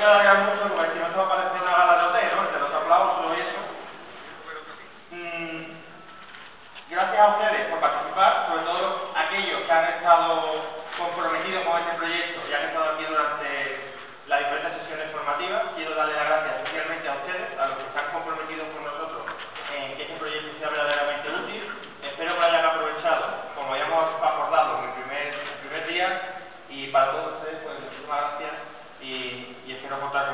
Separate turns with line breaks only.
voy a alargar mucho porque si no esto va a parecer una gala de hotel, ¿no? Entre los aplausos y eso. Gracias a ustedes por participar, sobre todo aquellos que han estado comprometidos con este proyecto y han estado aquí durante las diferentes sesiones formativas. Quiero darle las gracias especialmente a ustedes, a los que están comprometidos con nosotros en que este proyecto sea verdaderamente útil. Espero que lo hayan aprovechado, como habíamos acordado en el primer día, y para todos ustedes, pues muchísimas gracias y espero contar con